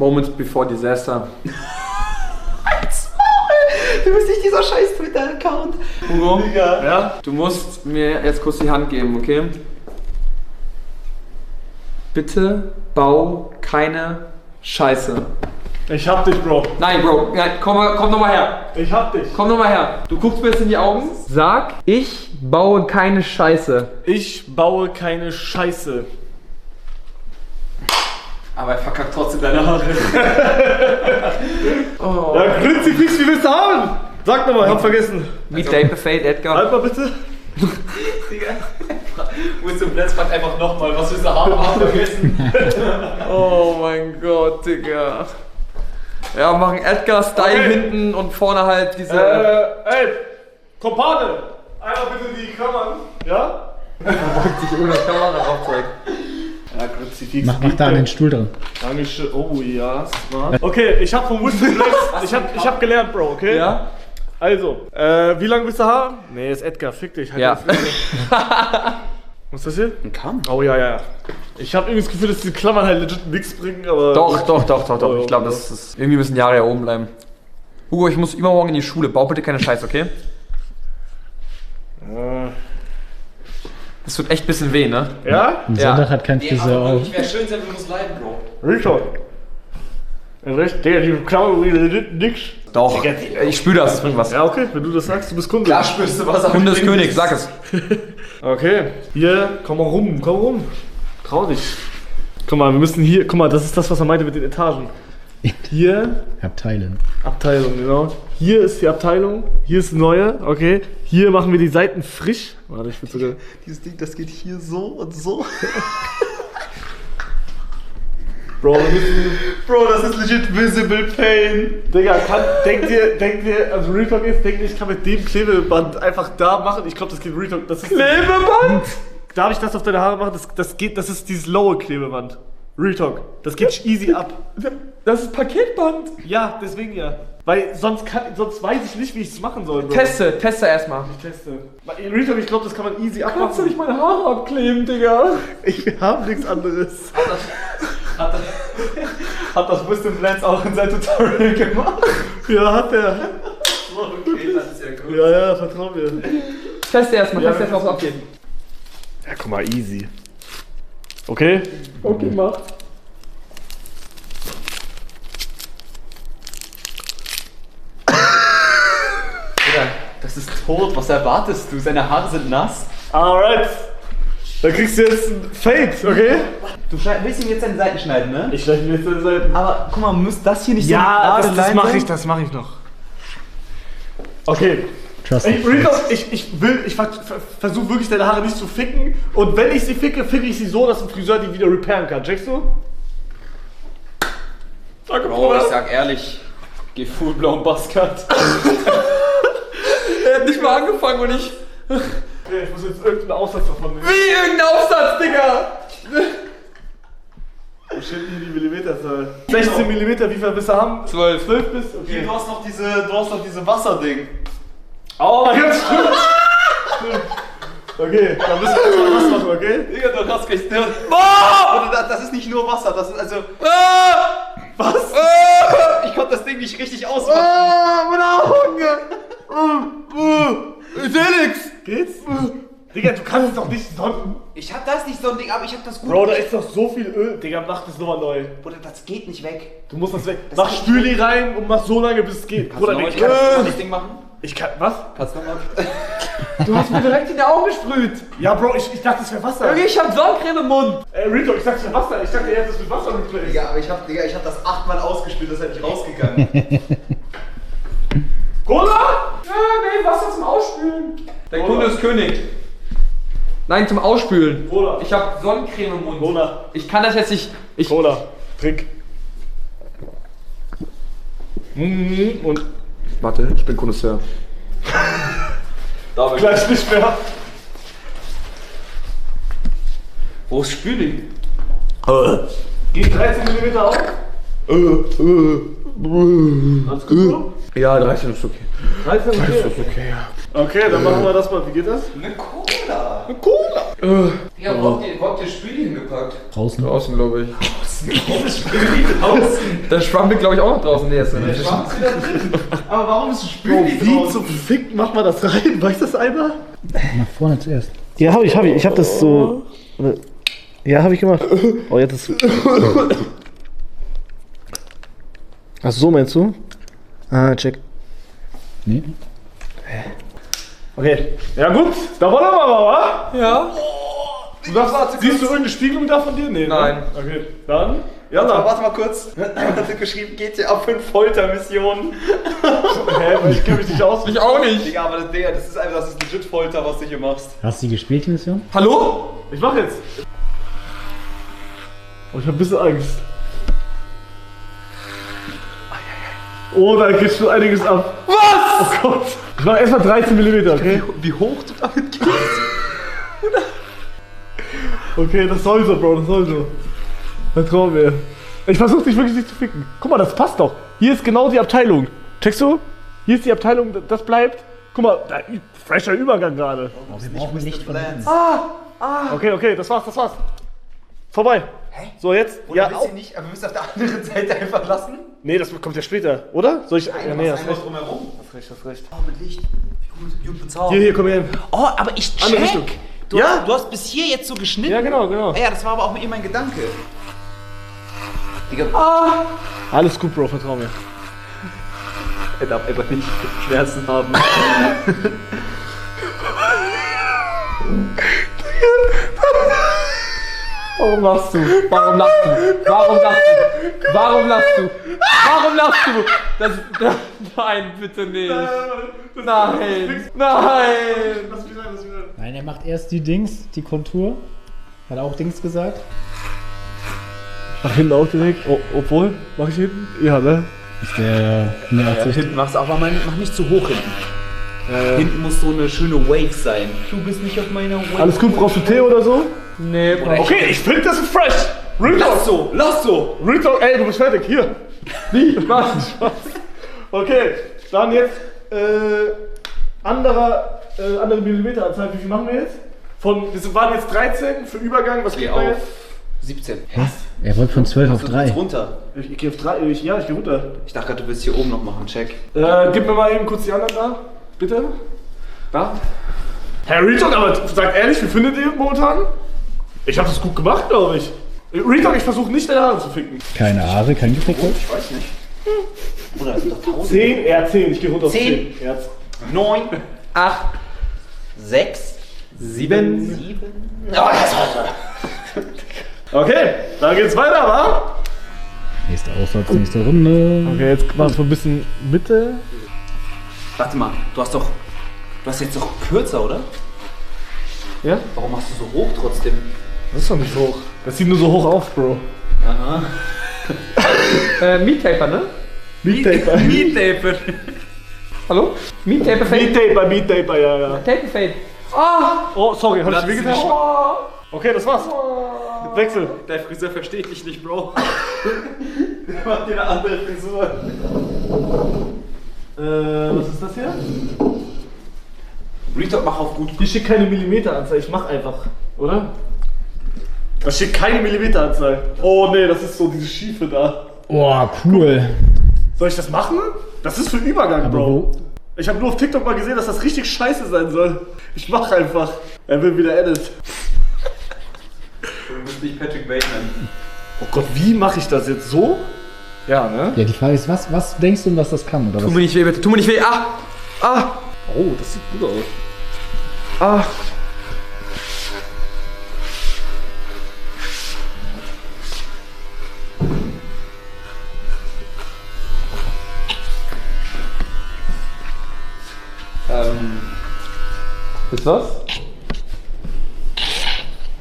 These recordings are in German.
Moments before disaster. Du bist nicht dieser scheiß Twitter-Account. Hugo? Ja? Du musst mir jetzt kurz die Hand geben, okay? Bitte bau keine Scheiße. Ich hab dich, Bro. Nein, Bro, nein, komm nochmal her. Ich hab dich. Komm nochmal her. Du guckst mir jetzt in die Augen. Sag, ich baue keine Scheiße. Ich baue keine Scheiße. Aber er verkackt trotzdem deine Haare. Oh. Ja, Kruzifix, wie willst du haben? Sag nochmal, ich hab vergessen. Wie Dape Fade, Edgar. Halt mal bitte. Digga. Willst du Blitz fragt einfach nochmal, was willst du haben vergessen? Oh mein Gott, Digga. Ja, machen Edgar-Style Okay. hinten und vorne halt diese... Ey, Kompane. Einmal bitte die Klammern. Ja? sich ohne Kamera draufzeigt. Ja, Kruzifix. Mach da an den Stuhl dran. Dankeschön. Oh ja, smart. Okay, ich hab von Winston Blitz. Ich hab gelernt, Bro, okay? Ja? Also, wie lange willst du haben? Nee, ist Edgar, fick dich. Halt Ja. die Fresse. Was ist das hier? Ein Kamm. Oh ja. Ich habe irgendwie das Gefühl, dass diese Klammern halt legit nichts bringen, aber... Doch. Ich glaube, das ist... Irgendwie müssen Jahre ja oben bleiben. Hugo, ich muss übermorgen in die Schule. Bau bitte keine Scheiße, okay? Das tut echt ein bisschen weh, ne? Ja? Am Ja. Sonntag hat kein Friseur auf. Ich wäre schön, wenn wir uns leiden, Bro. Richard. Recht, Digga, die Klammern bringen legit nix. Doch. Ich spüre das, es bringt was. Ja, okay, wenn du das sagst, du bist Kunde. Da spürst du was. Kunde ist König, sag es. Okay, hier, komm mal rum. Trau dich. Guck mal, wir müssen hier, guck mal, das ist das, was er meinte mit den Etagen. Hier, Abteilen. Abteilung, genau. Hier ist die Abteilung, hier ist die neue, okay. Hier machen wir die Seiten frisch. Warte, ich will sogar... Dieses Ding, das geht hier so und so. Bro, wir müssen... Bro, das ist legit visible pain. Digga, denkt ihr, also Real Talk ist, denkt ihr, ich kann mit dem Klebeband einfach da machen? Ich glaube, das geht Real Talk, das ist... Klebeband? Darf ich das auf deine Haare machen? Das geht, das ist dieses lowe Klebeband. Real Talk. Das geht easy ab. Das ist Paketband. Ja, deswegen ja. Weil sonst weiß ich nicht, wie ich es machen soll, Bro. Teste erstmal. Ich teste. Real Talk, ich glaube, das kann man easy abmachen. Kannst du nicht meine Haare abkleben, Digga? Wir haben nichts anderes. Hat das Wisdom Blitz auch in seinem Tutorial gemacht? Ja, hat er. Okay, das ist ja gut. Ja, vertrau mir. Teste erstmal, Ja, was es abgeht. Ja, guck mal, easy. Okay? Okay, mach. Digga, das ist tot. Was erwartest du? Seine Haare sind nass. Alright. Dann kriegst du jetzt ein Fade, okay? Du willst ihm jetzt seine Seiten schneiden, ne? Ich schneide mir jetzt deine Seiten. Aber guck mal, muss das hier nicht so Ja, eine das Line mache sein? ich, das mache ich noch. Okay. Trust Ey, me. Real Talk, ich versuche wirklich deine Haare nicht zu ficken. Und wenn ich sie ficke, ficke ich sie so, dass ein Friseur die wieder repairen kann. Checkst du? Danke, Bro, ich sag ehrlich, geh full blown Buzzcut. Er hat nicht mal angefangen und ich... Okay, ich muss jetzt irgendeinen Aussatz davon nehmen. Wie irgendein Aufsatz, Digga! Wo steht hier die Millimeterzahl? 16 Millimeter, wie viel willst du haben? 12. 12 bis? Okay. Du hast noch diese Wasserding. Oh mein Gott, stimmt. Okay, dann müssen wir erstmal was machen, okay? Digga, du hast mich drin. Das ist nicht nur Wasser, das ist also... Was? Ich konnte das Ding nicht richtig ausmachen. Meine Augen! Ich seh nix! Geht's? Digga, du kannst es doch nicht sonden. Ich hab das nicht so ein Ding, aber ich hab das gut. Bro, da ist doch so viel Öl. Digga, mach das nochmal neu. Bruder, das geht nicht weg. Du musst das weg. Mach Spüli rein und mach so lange, bis es geht. Bruder, Kannst ich du kann noch das Ding machen? Ich kann. Was? Kannst du nochmal? Du hast mir direkt in die Augen gesprüht! Ja, Bro, ich dachte, das wäre Wasser. Ich hab Sonnencreme im Mund! Rito, ich dachte, das wäre Wasser. Ich dachte, er hätte das mit Wasser replaced. Digga, aber ich hab das 8-mal ausgespielt, das ist halt nicht rausgegangen. Cola? Ja, nee, Wasser zum Ausspülen. Der Kunde ist König. Nein, zum Ausspülen. Cola. Ich hab Sonnencreme im Mund. Cola. Ich kann das jetzt nicht... Cola. Trink. Und Warte, ich bin Connoisseur. gleich nicht mehr. Wo ist Spüli? Geht 13 mm auf? Alles gut, Bro? Ja, 13 ist okay. 13 okay. Ist okay, ja. Okay, dann machen wir das mal. Wie geht das? Eine Cola. Cola. Ja, wo habt ihr Spüli hingepackt? Draußen. Draußen, glaube ich. Der Schwamm wird, glaube ich, auch noch draußen. Nee, ist nicht. Aber warum ist das Bro, Spüli wie draußen? zum Fick macht man das rein? Weißt du das einmal? Nach vorne zuerst. Ja, hab ich. Ich hab das so. Ja, hab ich gemacht. Oh, jetzt ist. Ach so, meinst du? Ah, check. Nee. Okay. Ja, gut. Da wollen wir mal, wa? Ja. Du darfst, siehst du irgendeine Spiegelung da von dir? Nee. Nein. Ne? Okay. Dann. Ja, Aber dann. warte mal kurz. Jemand hat geschrieben, GTA 5 Foltermission. Hä, weil ich kenn mich nicht aus. Ich auch nicht. Digga, aber das, Digga, das ist einfach, das ist legit Folter, was du hier machst. Hast du die gespielt, die Mission? Hallo? Ich mach jetzt. Oh, ich hab ein bisschen Angst. Oh, da geht schon einiges ab. Was? Oh Gott. Ich mach erstmal 13 mm, okay? Wie hoch du damit gehst? Okay, das soll so, Bro, das soll so. Vertrau mir. Ich versuch dich wirklich nicht zu ficken. Guck mal, das passt doch. Hier ist genau die Abteilung. Checkst du? Hier ist die Abteilung, das bleibt. Guck mal, da, fresher Übergang gerade. Wir brauchen Licht von uns. Okay, das war's. Vorbei. Hä? So, jetzt. Oder Ja, willst du nicht, aber wir müssen auf der anderen Seite einfach lassen? nee, das kommt ja später, oder? Soll ich. Ja, nee, hast einfach recht. drumherum. Hast recht. Oh, mit Licht. Gut bezahlt. Hier, komm her hin. Oh, aber ich Andere Richtung. check. Ja? Du hast bis hier jetzt so geschnitten. Ja, genau. Ja, das war aber auch immer mein Gedanke. Digga, Alles gut, Bro, vertrau mir. er darf einfach nicht Schmerzen haben. Warum lachst du? Warum lachst du? Warum lachst du? Warum lachst du? Warum lachst du? Das, nein, bitte nicht. Nein. Nein. Lass mich rein. Nein, er macht erst die Dings, die Kontur. Hat er auch Dings gesagt. Nach hinten auch direkt. Oh, obwohl, mach ich hinten? Ja, ne? Ist der mehr Absicht. Hinten machst du auch, aber mach nicht zu hoch hinten. Hinten muss so eine schöne Wave sein. Du bist nicht auf meiner Wave. Alles gut, brauchst du Tee oder so? Nee, Okay, ich finde das ist fresh. Lass so. Real Talk, ey, du bist fertig. Hier. Wie? Was? Okay, dann jetzt andere Millimeteranzahl. Wie viel machen wir jetzt? Wir waren jetzt 13 für Übergang. Was Geh geht da auf. jetzt? 17. Er wollte von 12 auf Du 3. gehst runter. Ich gehe auf 3. Ich gehe runter. Ich dachte gerade, du willst hier oben noch machen. Check. Gib mir mal eben kurz die anderen da. Bitte. Da. Herr Real Talk, aber sag ehrlich, wie findet ihr momentan? Ich habe das gut gemacht, glaube ich. Real Talk, ich versuche nicht deine Haare zu ficken. Keine Haare, kein Gefleckte. Ich weiß nicht. Oder das sind doch 1000. 10, er 10. Ich gehe runter auf 10. 10. 9, 8, 6, 7. Okay, dann geht's weiter, wa? Nächster Aussatz, nächste Runde. Okay, jetzt mal so ein bisschen Mitte. Warte mal, du hast jetzt doch kürzer, oder? Ja? Warum machst du so hoch trotzdem? Das ist doch nicht so hoch. Das sieht nur so hoch auf, Bro. Aha. Meat Taper, ne? Meat Taper. Meat Taper. Hallo? Meat Taper Fade? Meat Taper, ja. Taper Fade. Ah! Oh, sorry, hab ich Das dir ist wehgetan? Okay, das war's. Wechsel. Dein Friseur versteht dich nicht, Bro. Der macht dir eine andere Frisur. Was ist das hier? Retalk, mach auf gut. Hier steht keine Millimeteranzahl, ich mach einfach, oder? Da steht keine Millimeteranzahl. Oh nee, das ist so diese Schiefe da. Oh, cool. Soll ich das machen? Das ist für Übergang, Aber Bro. wo? Ich habe nur auf TikTok mal gesehen, dass das richtig scheiße sein soll. Ich mach einfach. Er will wieder edit. Du bist nicht Patrick Bateman. Oh Gott, wie mache ich das jetzt? So? Ja, ne? Ja, die Frage ist, was denkst du, was das kann? Oder Tu was? mir nicht weh, bitte. Tu mir nicht weh. Ah! Ah! Oh, das sieht gut aus. Ah! Ist was?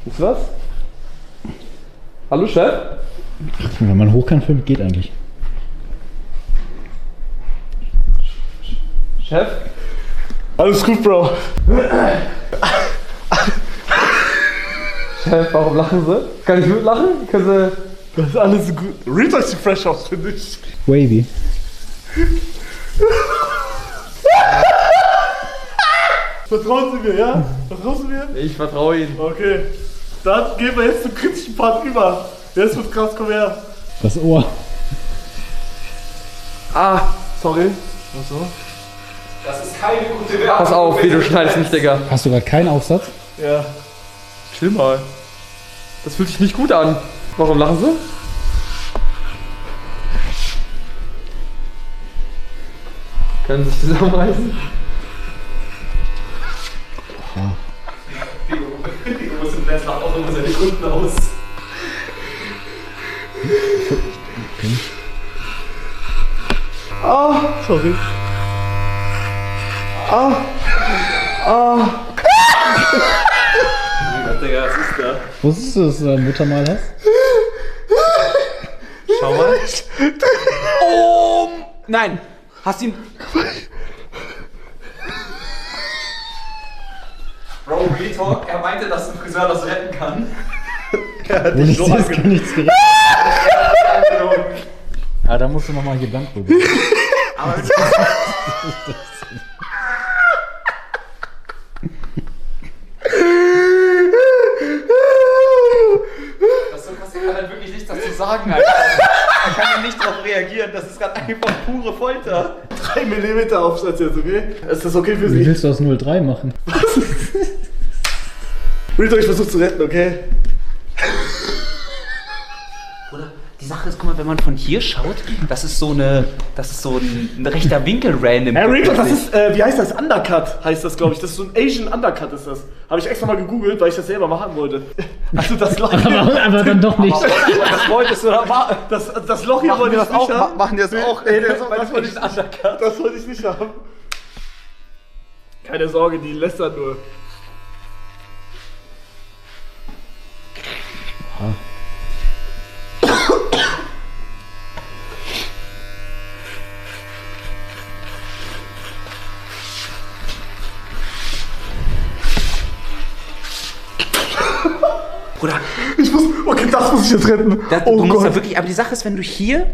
Ist was? Hallo, Chef? Wenn man hochkant filmt, geht eigentlich. Chef? Alles gut, Bro. Chef, warum lachen Sie? Kann ich mitlachen? Können Sie... Das ist alles so gut. Retalk sieht fresh aus, finde ich. Wavy. Vertrauen Sie mir, ja? Vertrauen Sie mir? Ich vertraue Ihnen. Okay. Dann gehen wir jetzt zum kritischen Part über. Das wird krass, komm her. Das Ohr. Ah, Sorry. Was so? Das ist keine gute Werbung. pass auf, wie du schneidest mich, Digga. Hast du gerade keinen Aufsatz? Ja. Chill mal. Das fühlt sich nicht gut an. Warum lachen sie? Können sie sich zusammenreißen? Du musst im Netz auch immer seine Kunden aus. Sorry. Mein Gott, Digga, was ist da? Wusstest du, dass du deine Mutter mal hast? Schau mal. Oh! Nein! Hast du ihn. Bro, Real Talk, er meinte, dass ein Friseur das retten kann. Wenn ich sehe, es kann nichts gerecht. Ja, da musst du nochmal hier blank probieren. Aber das ist so krass, er kann halt wirklich nichts dazu sagen, Alter. Er kann ja nicht darauf reagieren, das ist gerade einfach pure Folter. 3 mm Aufsatz jetzt, okay? Ist das okay für Wie Sie? willst du aus 0,3 machen? Rito, ich versuch zu retten, okay? Oder die Sache ist, guck mal, wenn man von hier schaut, das ist so ein rechter Winkel random. Rito, das ist, wie heißt das? Undercut heißt das, glaube ich. Das ist so ein Asian Undercut ist das. Habe ich extra mal gegoogelt, weil ich das selber machen wollte. Also das Loch hier, Aber dann doch nicht. Das wolltest du da das Loch hier wollte ich nicht haben. Machen die das auch? Nee, das wollte ich nicht. Das wollte ich nicht haben. Keine Sorge, die lästert nur. Bruder, Ich muss, okay, das muss ich jetzt retten. du musst da wirklich, aber die Sache ist, wenn du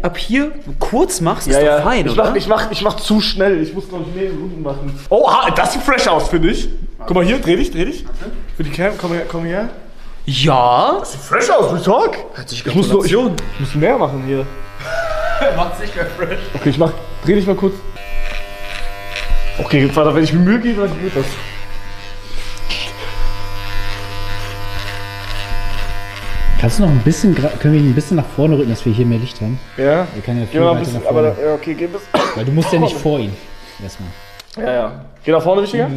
ab hier kurz machst, ist doch fein, oder? Ich mach zu schnell. Ich muss, glaube ich, mehrere Runden machen. Oh, das sieht fresh aus, finde ich. Guck mal hier, dreh dich. Für die Cam, komm her. Ja. Das sieht fresh aus, Real Talk. Ich muss mehr machen hier. Macht's nicht mehr fresh. Okay, dreh dich mal kurz. Okay, warte, wenn ich mir Mühe gebe, dann geht das. Kannst du noch ein bisschen, können wir ihn ein bisschen nach vorne rücken, dass wir hier mehr Licht haben? Ja. Wir können ja viel Geh mal ein weiter bisschen, nach vorne. aber, ja, okay, geh bis. Weil du musst ja nicht vor ihn. Erstmal. Ja. Geh nach vorne, wichtiger?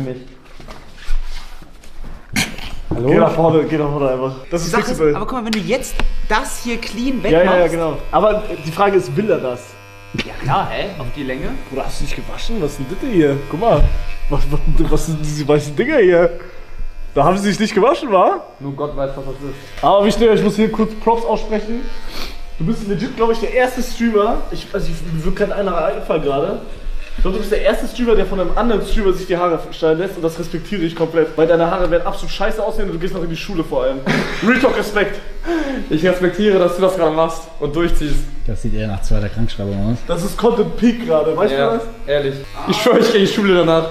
Hallo? Geh nach vorne einfach. Das ist fixable. Aber guck mal, wenn du jetzt das hier clean Ja, wegmachst. genau. Aber die Frage ist, will er das? Ja klar, auf die Länge. Bruder, hast du dich gewaschen? Was ist denn das hier? Guck mal. Was sind diese weißen Dinger hier? Da haben sie sich nicht gewaschen, wa? Nur Gott weiß, was das ist. Aber wichtig, ich muss hier kurz Props aussprechen. Du bist legit, glaube ich, der erste Streamer. Mir wird kein einer einfallen gerade. Ich glaube, du bist der erste Streamer, der von einem anderen Streamer sich die Haare schneiden lässt. Und das respektiere ich komplett. Weil deine Haare werden absolut scheiße aussehen und du gehst noch in die Schule vor allem. Real Talk, Respekt. Ich respektiere, dass du das gerade machst und durchziehst. Das sieht eher nach zweiter Krankschreibung aus. Das ist Content Peak gerade, weißt du was? Ehrlich. Ich schwöre, ich gehe in die Schule danach.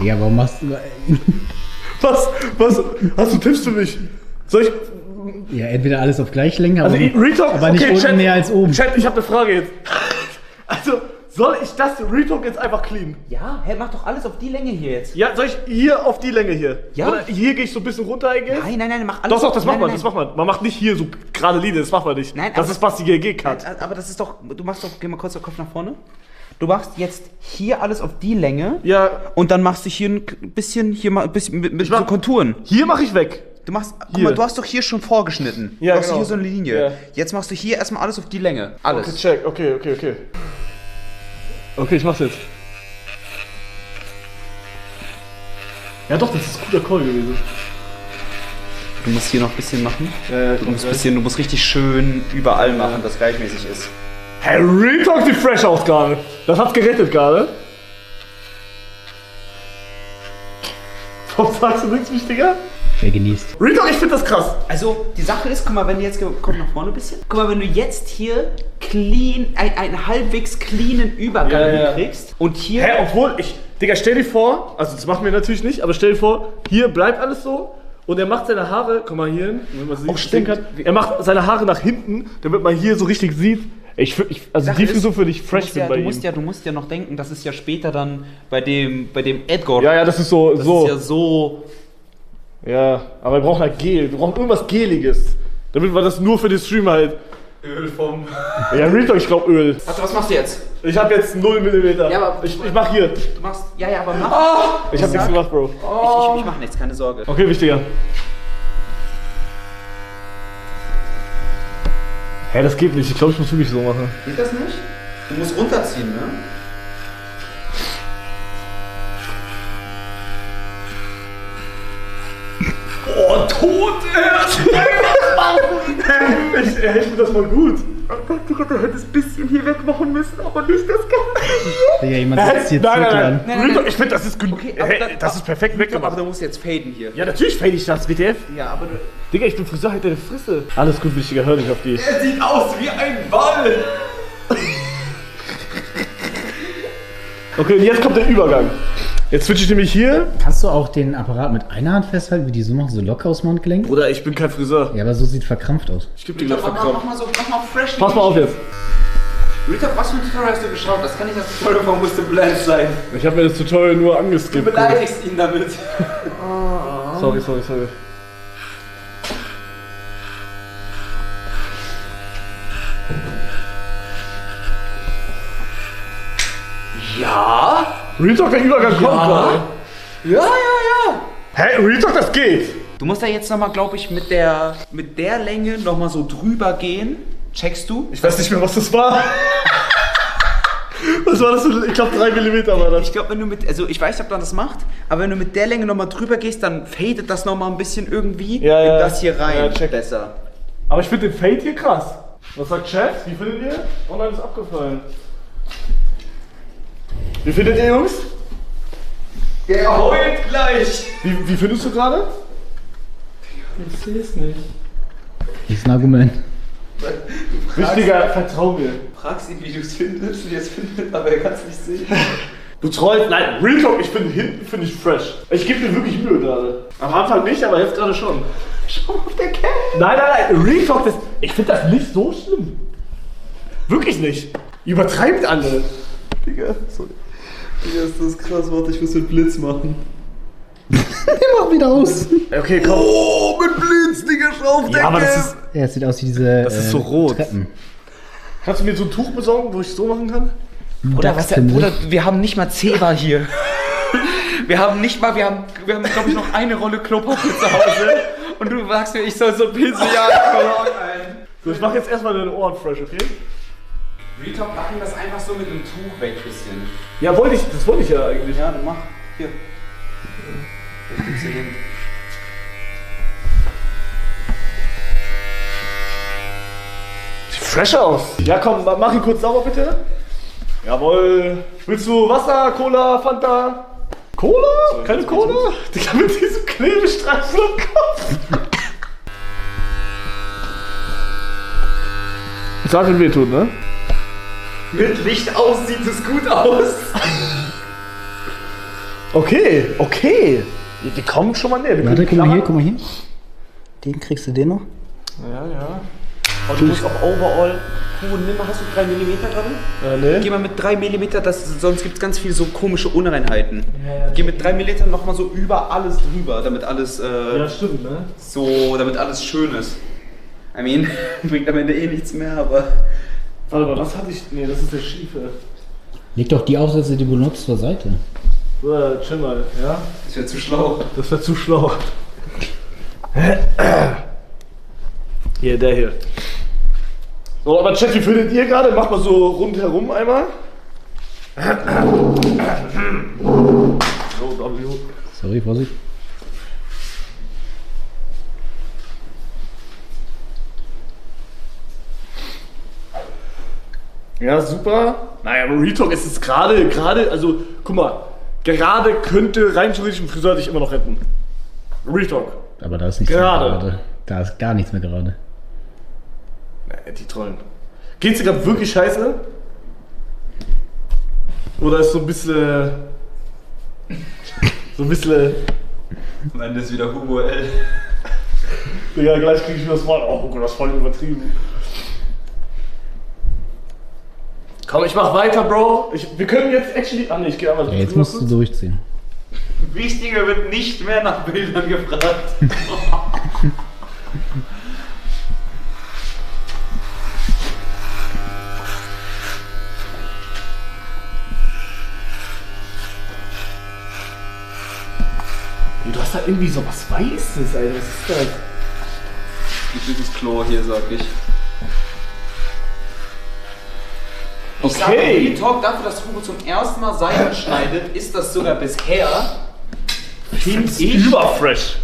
Ja, warum machst du... Was? Hast du Tipps für mich? Soll ich... Ja, entweder alles auf gleiche Länge, Also, Real Talk, aber nicht unten Chat, mehr als oben. Chat, ich habe eine Frage jetzt. Also, soll ich das Real Talk jetzt einfach clean? Ja, mach doch alles auf die Länge hier jetzt. Ja, soll ich hier auf die Länge hier? Ja. Oder hier gehe ich so ein bisschen runter, I guess? Nein, mach alles. Doch, das macht man, nein. das macht man. Man macht nicht hier so gerade Linie, das macht man nicht. Nein, das aber- ist Basti GG-Cut. Aber das ist doch, geh mal kurz den Kopf nach vorne. Du machst jetzt hier alles auf die Länge. Ja, Und dann machst du hier ein bisschen, mit so Konturen. hier mache ich weg. Du machst, guck Hier. mal, du hast doch hier schon vorgeschnitten. Ja, du hast genau. hier so eine Linie. Ja. Jetzt machst du hier erstmal alles auf die Länge. Alles. Okay, check, okay. Okay, ich mach's jetzt. Ja doch, das ist ein guter Call gewesen. Du musst hier noch ein bisschen machen. Ja, Du musst richtig schön überall machen, dass gleichmäßig ist. Hey, Real Talk sieht fresh aus gerade. Das hat's gerettet gerade. Warum sagst du nichts, Wichtiger? Wer genießt. Real Talk, ich find das krass. Also, die Sache ist, guck mal, wenn du jetzt, komm nach vorne ein bisschen. Guck mal, wenn du jetzt hier clean, einen halbwegs cleanen Übergang Ja. kriegst und hier... Hä, obwohl, Digga, stell dir vor, also das machen wir natürlich nicht, aber stell dir vor, hier bleibt alles so Und er macht seine Haare, komm mal hier hin, wenn man Oh, stimmt. er macht seine Haare nach hinten, damit man hier so richtig sieht. Also die Frisur finde ich fresh bei ihm. Du musst ja noch denken, das ist ja später dann bei dem Edgar. Ja, das ist so. Das ist ja so. Ja, aber wir brauchen halt Gel. Wir brauchen irgendwas Geliges. Damit wir das nur für den Stream halt. Öl vom. Ja, Real Talk, ich glaube Öl. Warte, was machst du jetzt? Ich habe jetzt 0 mm. Ja, aber ich mach hier. Du machst. Ja, aber mach. Ich habe nichts gemacht, Bro. Ich mach nichts, keine Sorge. Okay, wichtiger. Hä, das geht nicht. Ich glaube, ich muss wirklich so machen. Geht das nicht? Du musst runterziehen, ne? Oh, tot! Ich finde das mal gut. Digga, du hättest ein bisschen hier wegmachen müssen, aber nicht das Ganze. Digga, jemand setzt hier Nein, Zirkel an. nein, nein. Ich finde, das ist gut. Okay, aber Das ist perfekt weggemacht. Aber du musst jetzt faden hier. Ja, natürlich fade ich das, WTF. Ja, aber du. Digga, ich bin Friseur, halt deine Fresse. Alles gut, Wichtiger, hör nicht auf die. Er sieht aus wie ein Ball! Okay, und jetzt kommt der Übergang. Jetzt switche ich nämlich hier. Kannst du auch den Apparat mit einer Hand festhalten, wie die so machen, so locker aus dem Handgelenk? Bruder, ich bin kein Friseur. Ja, aber so sieht verkrampft aus. Ich geb dir gleich Mach verkrampft. mal fresh. Pass mal auf jetzt. Rita, was für ein Tutorial hast du geschaut? Das kann nicht das Tutorial von Mr. Bland sein. Ich habe mir das Tutorial nur Du angeskippt. beleidigst ihn damit. Sorry. Ja? Real Talk, der Übergang kommt gerade. Ja. Hä, Real Talk, das geht. Du musst da jetzt nochmal, glaube ich, mit der Länge nochmal so drüber gehen. Checkst du? Ich weiß nicht mehr, was das war. Was war das? Ich glaube 3 mm war das. Ich glaube, wenn du ich weiß nicht, ob man das macht, aber wenn du mit der Länge nochmal drüber gehst, dann fadet das nochmal ein bisschen irgendwie Ja, in ja. das hier rein. Ja, check. Besser. Aber ich finde den Fade hier krass. Was sagt Chat? Wie findet ihr? Online ist abgefallen. Wie findet ihr, Jungs? Der heult gleich. Wie findest du gerade? Ich sehe es nicht. Das ist ein Argument. Wichtiger, vertrau mir. Fragst ihn, wie du es findest, wie er es findet, aber er kann es nicht sehen. Du trollst. Nein, Real Talk, ich finde hinten finde ich fresh. Ich gebe mir wirklich Mühe gerade. Am Anfang nicht, aber jetzt gerade schon. Schau auf der Cam. Nein, Real Talk, ich finde das nicht so schlimm. Wirklich nicht. Übertreibt alle. Digga, sorry. Digga, ist das krass. Warte, ich muss mit Blitz machen. Mach wieder aus. Okay, komm. Oh, mit Blitz, Digga, schau auf der Ja, aber das Cam. ist. Ja, es sieht aus wie diese Das ist so rot. Treppen. Kannst du mir so ein Tuch besorgen, wo ich so machen kann? Bruder, Dachspindel. wir haben nicht mal Zewa hier. wir haben, glaube ich, noch eine Rolle Klopapier zu Hause. Und du sagst mir, ich soll so Pilze jagen. So, ich mach jetzt erstmal deine Ohren fresh, okay? Retop, mach ihm das einfach so mit dem Tuch weg, bisschen. Ja, das wollte ich ja eigentlich. Ja, dann mach. Hier. Wo gibt's hier hin? Sieht fresh aus. Ja, komm, mach ihn kurz sauber, bitte. Jawohl. Willst du Wasser, Cola, Fanta? Cola? Keine Cola? Digga, mit diesem Klebestreifen am Kopf. Sag, wenn wehtut, ne? Mit Licht aus sieht es gut aus. Okay. Die kommen schon mal näher. Warte, guck mal hier. Den kriegst du den noch? Ja. Und du musst auch overall. Nimm mal, hast du 3 mm gerade? Ja, ne? Geh mal mit 3 mm, sonst gibt es ganz viele so komische Unreinheiten. Geh mit 3 mm nochmal so über alles drüber, damit alles Ja, stimmt, ne? damit alles schön ist. I mean, bringt am Ende eh nichts mehr, aber. Warte mal, was hatte ich. Ne, das ist der schiefe. Leg doch die aus, als du die benutzt zur Seite. So, chill mal, ja? Das wäre zu schlau. Das wäre zu schlau. Hier, der hier. So, aber Chat, wie findet ihr gerade? Macht mal so rundherum einmal. So, W. Sorry, Vorsicht. Ja, super. Naja, aber Real Talk ist es gerade, also, guck mal, gerade könnte rein theoretisch ein Friseur dich immer noch retten. Real Talk. Aber da ist nichts Gerade. mehr gerade. Da ist gar nichts mehr gerade. Die trollen. Geht's dir gerade wirklich scheiße? Oder ist so ein bisschen. Am Ende ist wieder Hugo L. Digga, gleich krieg ich wieder das Wort. Oh Gott, das ist voll übertrieben. Komm, ich mach weiter, Bro. Wir können jetzt actually... Ah ne, ich geh einmal... Ja, jetzt musst du durchziehen. Wichtiger wird nicht mehr nach Bildern gefragt. Du hast da irgendwie so was Weißes, Alter. Was ist das? Dieses Klo hier, sag ich. Ich Okay. sage, Real Talk, dafür, dass Hugo zum ersten Mal Seiten schneidet, ist das sogar bisher, finde ich... Überfresh.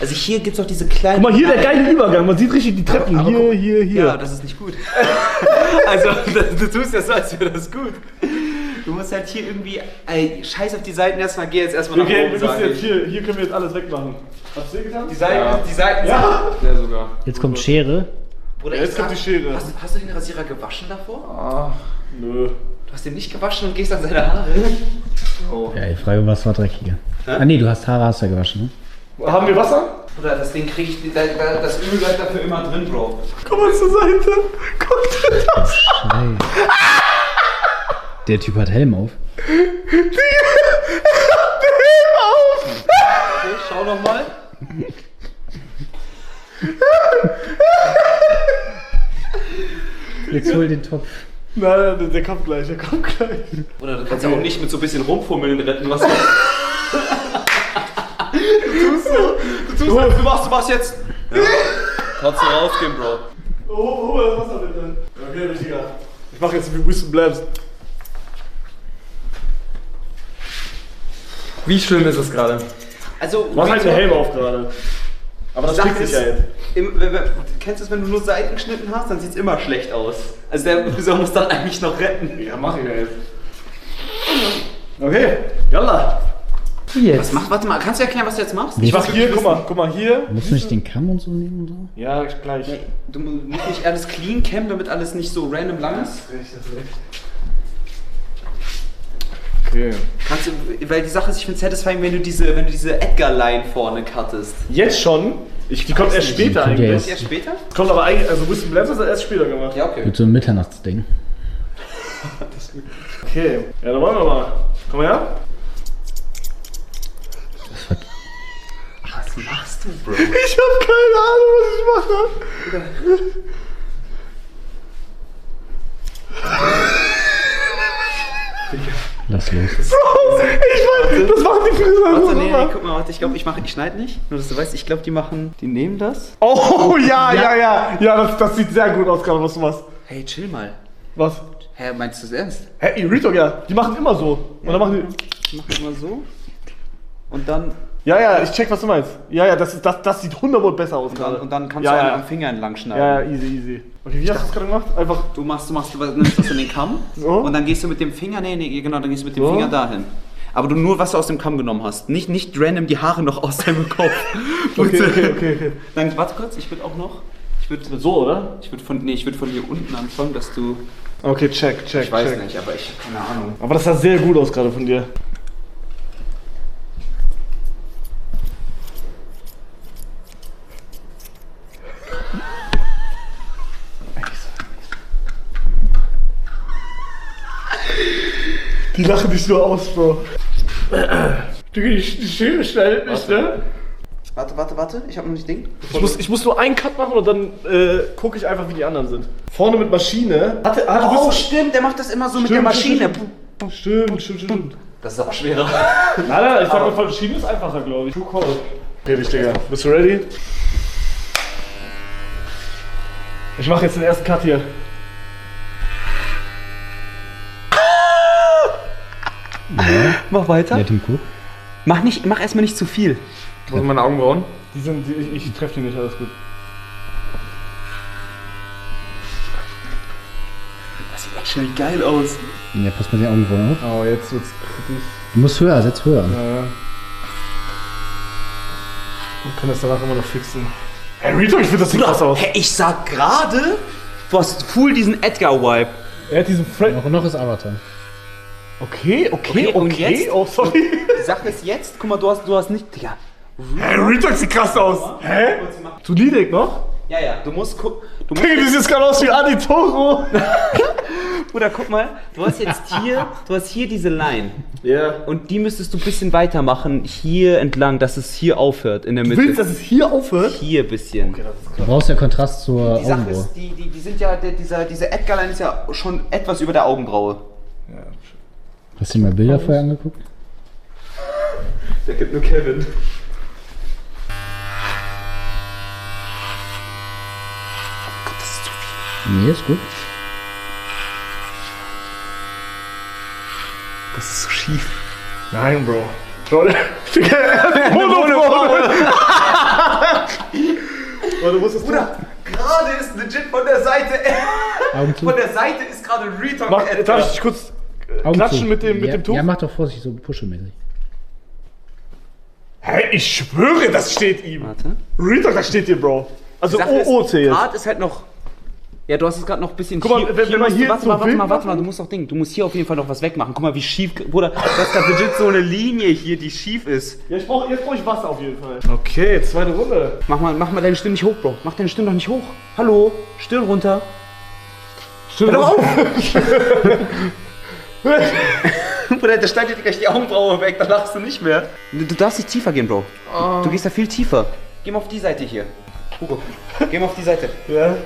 Also hier gibt es auch diese kleinen... Guck mal, hier der geile Übergang. Man sieht richtig die Treppen. Aber Hier. Ja, das ist nicht gut. Also, du tust ja so, als wäre das gut. Du musst halt hier irgendwie... Ey, scheiß auf die Seiten erstmal, geh jetzt erstmal nach Okay, oben, wir sag müssen jetzt ich. hier können wir jetzt alles wegmachen. Hast du getan? Die Seiten Ja. Ja, sogar. Jetzt kommt Schere. Bruder, Ja, jetzt kommt die Schere. Hast du den Rasierer gewaschen davor? Nö. Du hast den nicht gewaschen und gehst an seine Haare? Oh. Ja, ich frage, was war dreckiger? Ah nee, du hast Haare hast ja gewaschen, ne? Haben wir Wasser? Bruder, das Ding krieg ich... Das Öl bleibt dafür immer drin, Bro. Komm mal zur Seite. Guck dir das an. Scheiße. Der Typ hat Helm auf. Okay, schau noch mal. Jetzt hol den Topf. Nein, der kommt gleich. Oder du kannst ja auch nicht mit so ein bisschen Rumfummeln retten, was du machst jetzt. Ja. Kannst du rausgehen, Bro. Oh, das Wasser bitte. Okay, richtiger. Ich mach jetzt wie Whistle Blabs. Wie schlimm ist es gerade? Also, Mach halt den Helm auf gerade. Aber das kriegt sich ja jetzt. Kennst du es, wenn du nur Seiten geschnitten hast, dann sieht es immer schlecht aus. Also der Friseur muss dann eigentlich noch retten. Ja, mach ich ja jetzt. Okay, yalla. Was machst Warte mal, kannst du erklären, was du jetzt machst? Ich mach hier, guck mal hier. Musst du nicht den Kamm und so nehmen und so? Ja, gleich. Du musst nicht alles clean kämmen, damit alles nicht so random lang ist. Okay. Kannst du, weil die Sache ist, ich finde es satisfying, wenn du diese Edgar-Line vorne cuttest. Jetzt schon? Die kommt erst später kommt ja eigentlich. Ist die erst später? Kommt aber eigentlich, also Whistle Blabs ist erst später gemacht. Ja, okay. Mit so einem Mitternachtsding. Okay, ja, dann wollen wir mal. Komm mal her. Was machst du, Bro? Ich hab keine Ahnung, was ich mache. Lass los. Ich weiß, das machen die Friseure. Warte, nee, guck mal, warte, ich glaube, ich schneide nicht. Nur, dass du weißt, ich glaube, die nehmen das. Oh, ja. Ja, das sieht sehr gut aus gerade, was du machst. Hey, chill mal. Was? Hä, meinst du das ernst? Hä, Real Talk, ja. Die machen immer so. Und dann machen die... Ich mach immer so. Und dann, Ja, ich check, was du meinst. Ja, das sieht 100% besser aus gerade. und dann kannst Ja, du einen ja. am Finger entlang schneiden. Ja, easy. Okay, wie hast du das gerade gemacht? Einfach... Du nimmst das in den Kamm So. und dann gehst du mit dem Finger, genau, dann gehst du mit dem So. Finger dahin. Aber du nur, was du aus dem Kamm genommen hast. Nicht random die Haare noch aus deinem Kopf. Okay. Dann, warte kurz, ich würde auch noch, So, oder? ich würde von hier unten anfangen, dass du, Okay, check. ich weiß nicht, aber ich habe keine Ahnung. Aber das sah sehr gut aus gerade von dir. Die lachen dich nur aus, Bro. Die Schere schneidet nicht, ne? Warte, ich habe noch nicht Ding. Ich muss nur einen Cut machen und dann gucke ich einfach, wie die anderen sind. Vorne mit Maschine. Oh, stimmt, der macht das immer so mit der Maschine. Stimmt. Das ist aber schwerer. Nein, ich sag mal, von Maschine ist einfacher, glaube ich. Okay, Digga. Bist du ready? Ich mache jetzt den ersten Cut hier. Mach weiter. Let him cook. Mach erstmal nicht zu viel. Was sind meine Augenbrauen? Ich treffe die nicht, alles gut. Das sieht echt schon geil aus. Ja, pass mal die Augenbrauen auf. Oh, jetzt wird's kritisch. Du musst höher, setz höher. Ja. Wir können das danach immer noch fixen. Hey, Rito, ich finde das sieht krass aus. Hey, ich sag gerade, du hast full diesen Edgar-Vibe. Er hat diesen Noch ist Avatar. Okay. und jetzt? Oh, sorry. Die Sache ist jetzt, guck mal, du hast nicht, Digga. Hä, Retalk sieht krass aus. Hä? Zu niedrig noch? Ja, ja, du musst gucken. Digga, das sieht gerade aus wie Adi Toro. Bruder, guck mal, du hast hier diese Line. Ja. Und die müsstest du ein bisschen weitermachen, hier entlang, dass es hier aufhört, in der Du Mitte. willst, dass es hier aufhört? Hier ein bisschen. Du brauchst ja Kontrast zur Die Sache Augenbraue. ist, die sind ja, diese Edgar-Line ist ja schon etwas über der Augenbraue. Hast du dir mal Bilder vorher angeguckt? Der gibt nur Kevin. Nee, ist gut. Das ist so schief. Nein, Bro. Digga, Monofone. Du musst es Bruder, gerade ist legit von der Seite. Augen zu. Von der Seite ist gerade Retalk. Darf ich dich kurz Augen klatschen zu. mit dem Tuch? Ja, mach doch vorsichtig, so puschelmäßig. Hä, ich schwöre, das steht ihm. Warte. Retalk, das steht dir, Bro. Also OOC jetzt. Grad ist halt noch. Ja, du hast es gerade noch ein bisschen. Guck mal, wenn man musst du- hier warte so mal, wild warte mal, du musst hier auf jeden Fall noch was wegmachen. Guck mal, wie schief. Bruder, das ist da legit so eine Linie hier, die schief ist. Ja, jetzt brauch ich Wasser auf jeden Fall. Okay, zweite Runde. Mach mal deine Stimme nicht hoch, Bro. Mach deine Stimme doch nicht hoch. Hallo, Stirn runter. Stimmt. Hör doch auf! Bruder, da schneidet dir gleich die Augenbraue weg, dann lachst du nicht mehr. Du darfst nicht tiefer gehen, Bro. Du gehst da viel tiefer. Geh mal auf die Seite hier. Hugo, geh mal auf die Seite. Ja.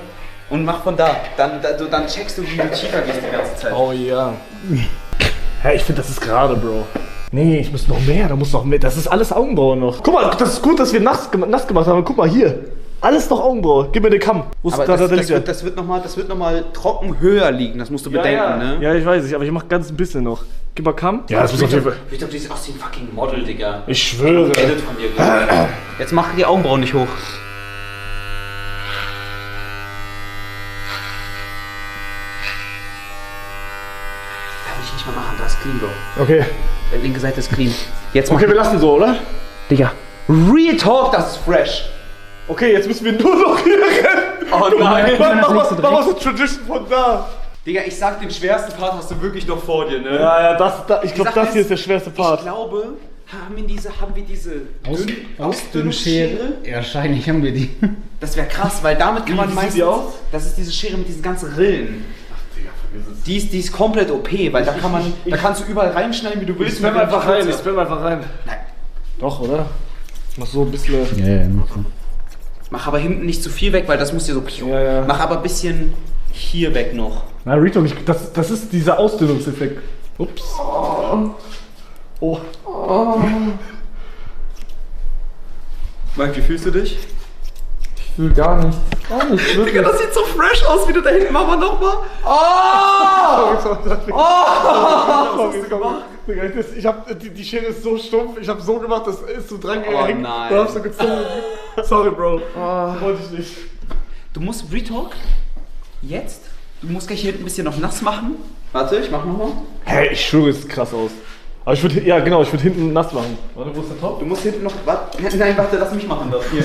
Und mach von da. Dann checkst du, wie du tiefer gehst die ganze Zeit. Oh ja. Hä, ich finde, das ist gerade, Bro. Nee, ich muss noch mehr, da muss noch mehr. Das ist alles Augenbraue noch. Guck mal, das ist gut, dass wir nass gemacht haben. Guck mal, hier. Alles noch Augenbraue. Gib mir den Kamm. Wo ist Aber da, das liegt der? wird noch mal trocken höher liegen, das musst du bedenken, ne? Ja, ich weiß nicht, aber ich mach ganz ein bisschen noch. Gib mal Kamm. Ja, das muss auf jeden Fall. Ich glaube, du siehst aus wie ein fucking Model, Digga. Ich schwöre. Edit von dir, glaub ich. Jetzt mach die Augenbrauen nicht hoch. Kann ich nicht mehr machen, da ist clean, Bro. Okay. Die linke Seite ist clean. Jetzt mach Okay, wir lassen so, oder? Digga. Real Talk, das ist fresh. Okay, jetzt müssen wir nur noch hier rennen. Oh nein. Mach mal so Tradition von da. Digga, ich sag, den schwersten Part hast du wirklich noch vor dir, ne? Ja, ich glaube, Sache das hier ist, ist der schwerste Part. Ich glaube, haben wir diese Ausdünnschere? Ja, wahrscheinlich haben wir die. Das wäre krass, weil damit kann man Wie sieht meistens. die aus? Das ist diese Schere mit diesen ganzen Rillen. Die ist komplett OP, weil da kannst du überall reinschneiden, wie du willst. spam einfach rein. Nein. Doch, oder? Ich mach so ein bisschen. Ja, mach so. Mach aber hinten nicht zu viel weg, weil das muss dir so. Ja, ja. Mach aber ein bisschen hier weg noch. Na, Retalk, das ist dieser Ausdünnungseffekt. Ups. Oh. Mike, wie fühlst du dich? Ich will gar nicht. Gar nicht, wirklich. Das sieht so fresh aus, wie du da hinten. Mach mal nochmal. Digga, ich hab, die Schere ist so stumpf, ich hab so gemacht, das ist so dran gehängt. nein. Du hast so gezogen. Sorry, Bro. Wollte ich nicht. Du musst Retalk jetzt. Du musst gleich hier hinten ein bisschen noch nass machen. Warte, ich mach nochmal. Hey, ich schwöre, es sieht krass aus. Aber ich würde, ja genau, ich würde hinten nass machen. Warte, wo ist der Top? Du musst hinten noch. Nein, warte, lass mich machen das. Hier.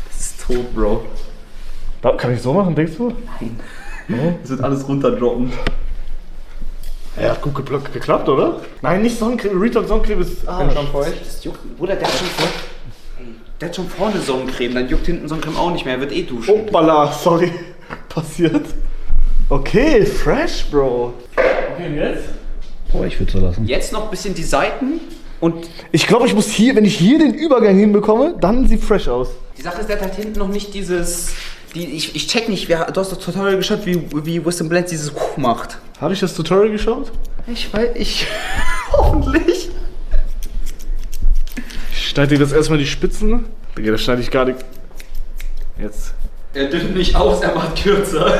Das ist tot, Bro. Da, kann ich so machen, denkst du? Nein. No? Das wird alles runterdroppen. Ja, hat gut geklappt, oder? Nein, nicht Sonnencreme. Retalk Sonnencreme ist schon feucht. Das juckt. Bruder, der hat schon vorne Sonnencreme, dann juckt hinten Sonnencreme auch nicht mehr, er wird eh duschen. Hoppala, sorry. Passiert. Okay, fresh, Bro. Okay, und jetzt? Boah, ich würde so lassen. Jetzt noch ein bisschen die Seiten und Ich glaube, ich muss hier, wenn ich hier den Übergang hinbekomme, dann sieht fresh aus. die Sache ist, der hat halt hinten noch nicht dieses. Ich check nicht, du hast doch Tutorial geschaut, wie Wisdom Blends dieses macht. Habe ich das Tutorial geschaut? Ich weiß, hoffentlich. Ich schneide dir das erstmal die Spitzen. Digga, das schneide ich gar nicht. Jetzt. Er dünnt nicht aus, er macht kürzer.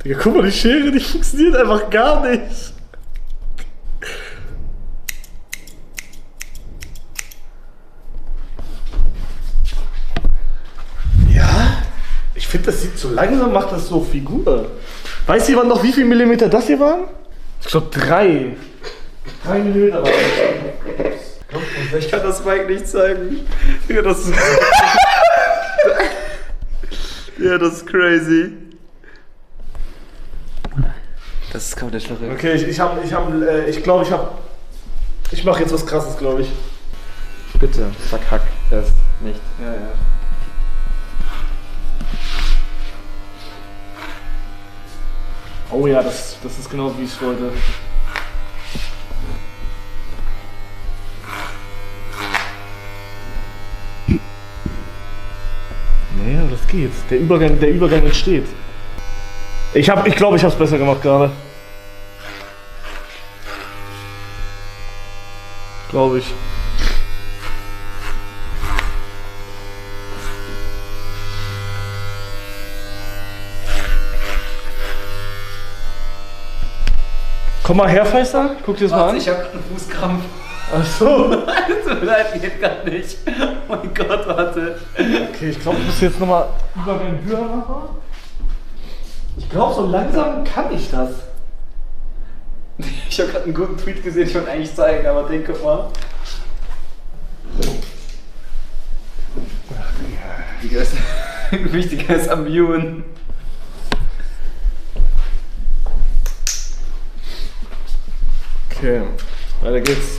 Digga, guck mal, die Schere, die funktioniert einfach gar nicht. Ja, ich finde, das sieht so langsam, macht das so Figur. Weiß jemand noch, wie viel Millimeter das hier waren? Ich glaube 3. 3 Millimeter waren das. Ich kann das Mike nicht zeigen. Ja, das ist. Ja, das ist crazy. Das ist komplett verrückt. Okay, ich glaube, ich habe Ich mache jetzt was Krasses, glaube ich. Bitte, verkack es nicht. Ja, ja. Oh ja, das ist genau wie ich es wollte. Nee, das geht. Der Übergang entsteht. Ich glaube, ich habe es besser gemacht gerade. Glaube ich. Komm mal her, Feister. Guck dir das mal an. Ich hab grad einen Fußkrampf. Ach so. Tut mir leid, geht grad nicht. Oh mein Gott, warte. Okay, ich glaube, ich muss jetzt nochmal Übergang höher machen. Ich glaube, so langsam kann ich das. Ich habe gerade einen guten Tweet gesehen, ich wollte eigentlich zeigen, aber den guck mal. Digga, ist wichtiger ist am Viewen. Okay, weiter geht's.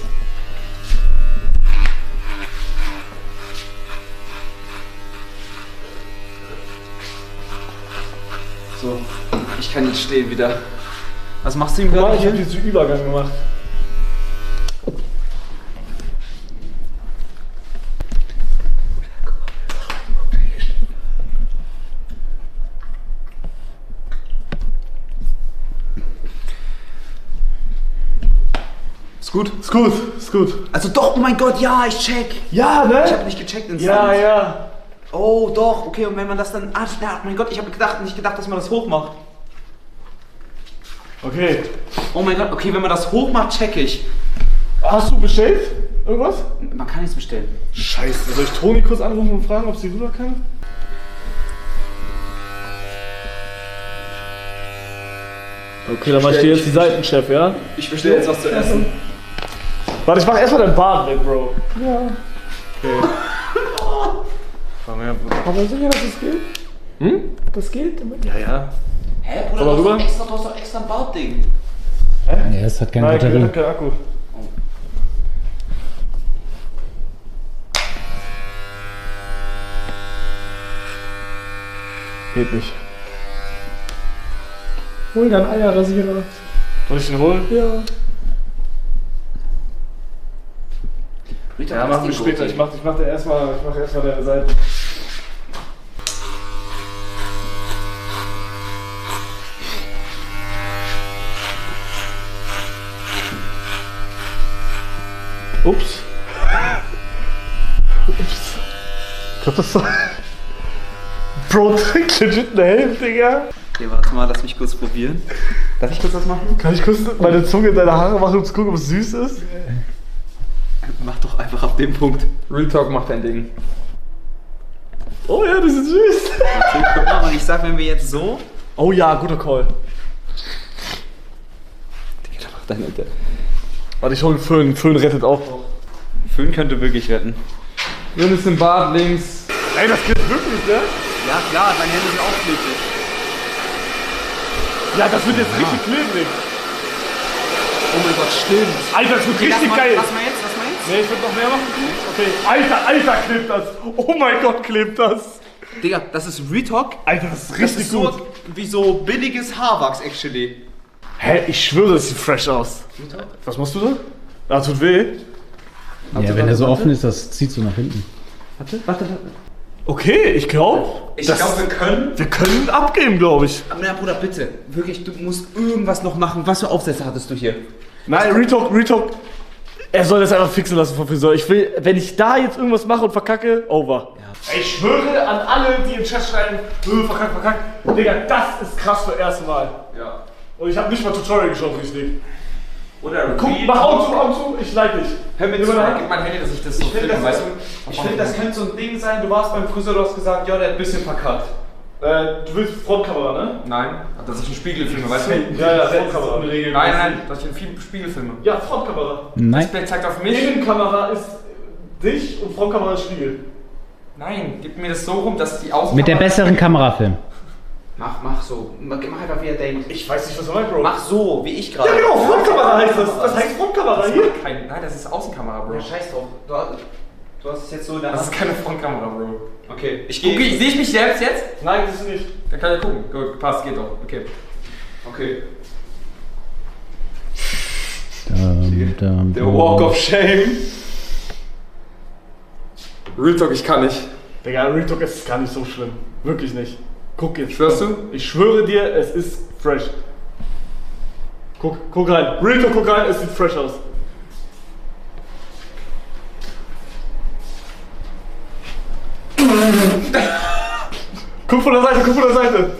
So, ich kann jetzt stehen wieder. Was machst du ihm Ja, gerade? ich habe diesen Übergang gemacht. Ist gut? Ist gut, ist gut. Also doch, oh mein Gott, ja, ich check. Ja, ne? Ich habe nicht gecheckt instant. Ja, ja. Oh, doch, okay, und wenn man das dann... Ah, ja, mein Gott, ich habe nicht gedacht, dass man das hoch macht. Okay. Oh mein Gott, okay, wenn man das hoch macht, check ich. Hast du bestellt? Irgendwas? Man kann nichts bestellen. Scheiße, soll ich Toni kurz anrufen und fragen, ob sie rüber kann? Okay, dann mach ich dir jetzt die Seitenchef, ja? Ich bestelle jetzt was zu essen. Warte, ich mach erstmal dein Bart weg, Bro. Ja. Okay. Aber sicher, dass das geht? Hm? Das geht? Ja, ja. Hä, Komm mal Bruder, rüber. du hast doch extra ein Bartding. Ja, es hat keine Nein, Batterie. kein Akku. Geht nicht. Hol deinen Eierrasierer. Soll ich den holen? Ja. Ja, machen wir später. Ich mach erstmal deine Seite. Ups. Ups. Ich glaub, das war... Bro, trägt legit eine Helm, Digga. Okay, warte mal, lass mich kurz probieren. Darf ich kurz was machen? Kann ich kurz meine Zunge in deine Haare machen, um zu gucken, ob es süß ist? Mach doch einfach auf den Punkt. Real Talk macht dein Ding. Oh ja, die sind süß. Okay, guck mal, und ich sag, wenn wir jetzt so... Oh ja, guter Call. Digga, mach deine Alter. Warte, ich hol einen Föhn. Föhn rettet auch noch. Föhn könnte wirklich retten. Nimm es im Bad links. Ey, das geht wirklich, ne? Ja klar, deine Hände sind auch klebrig. Ja, das wird jetzt richtig klebrig. Oh mein Gott, stimmt. Alter, das wird richtig geil. Lass mal jetzt. Nee, ich würde noch mehr machen. Okay. Alter, klebt das. Oh mein Gott, klebt das. Digga, das ist Retalk. Alter, das ist Das richtig ist gut. so wie so billiges Haarwachs, actually. Hä, ich schwöre, das sieht fresh aus. Was machst du da? Ah, tut weh. Ja, wenn er so offen ist, das zieht so nach hinten. Warte. Okay, ich glaube, Ich glaube, wir können abgeben, glaube ich. Aber na Bruder, bitte. Wirklich, du musst irgendwas noch machen. Was für Aufsätze hattest du hier? Nein, Retalk. Er soll das einfach fixen lassen vom Friseur. Ich will, wenn ich da jetzt irgendwas mache und verkacke, over. Ja. Ich schwöre an alle, die in den Chat schreiben, verkackt. Digga, das ist krass für erste Mal. Ja. Und ich habe nicht mal Tutorial geschaut, richtig. Oder Guck, mach Augen zu, ich like dich. Hör mir zu, gib mein Handy, dass ich das so filme, weißt du? Ich finde, das könnte so ein Ding sein, du warst beim Friseur, du hast gesagt, ja, der hat ein bisschen verkackt. Du willst Frontkamera, ne? Nein, dass ich einen Spiegel filme, weißt du? Ja, Frontkamera. Nein, dass ich einen Spiegel filme. Ja, Frontkamera. Nein. Display zeigt auf mich. Innenkamera ist dich und Frontkamera ist Spiegel. Nein, gib mir das so rum, dass die Außenkamera... Mit der besseren Kamera filmen. Mach so. Mach einfach, wie er denkt. Ich weiß nicht, was du meinst, Bro. Mach so, wie ich gerade. Ja, genau, Frontkamera heißt das. Das heißt Frontkamera hier. Nein, das ist Außenkamera, Bro. Ja, scheiß drauf. Du hast es jetzt so in der Das Hand. ist keine Frontkamera, Bro. Okay, Okay, sehe ich mich selbst jetzt? Nein, das ist nicht. Dann kann ich gucken. Gut, passt, geht doch. Okay. Okay. Der Walk of Shame. Real Talk, ich kann nicht. Digga, Real Talk ist gar nicht so schlimm. Wirklich nicht. Guck jetzt. Schwörst du? Ich schwöre dir, es ist fresh. Guck rein. Real Talk, guck rein, es sieht fresh aus. Guck von der Seite, guck von der Seite.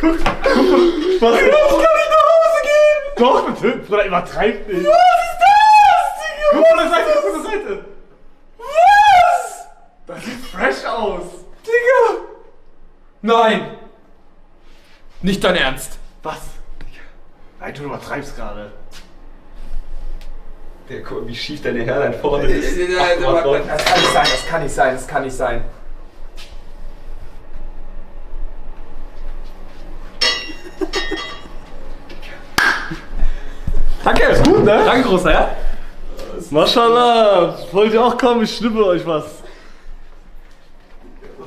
Guck von... Was? Ich kann nicht nach Hause gehen! Doch, bitte. Bruder, übertreib nicht. Was ist das, Digga? Guck von der Seite, guck von der Seite. Was? Das sieht fresh aus. Digga! Nein! Nicht dein Ernst. Was? Nein, du übertreibst gerade. Der, guck, wie schief deine Hairline vorne ist. Das kann nicht sein, das kann nicht sein, das kann nicht sein. Danke, ist gut, ne? Danke, Großer, ja? Maschallah. Wollt ihr auch kommen? Ich schnippe euch was.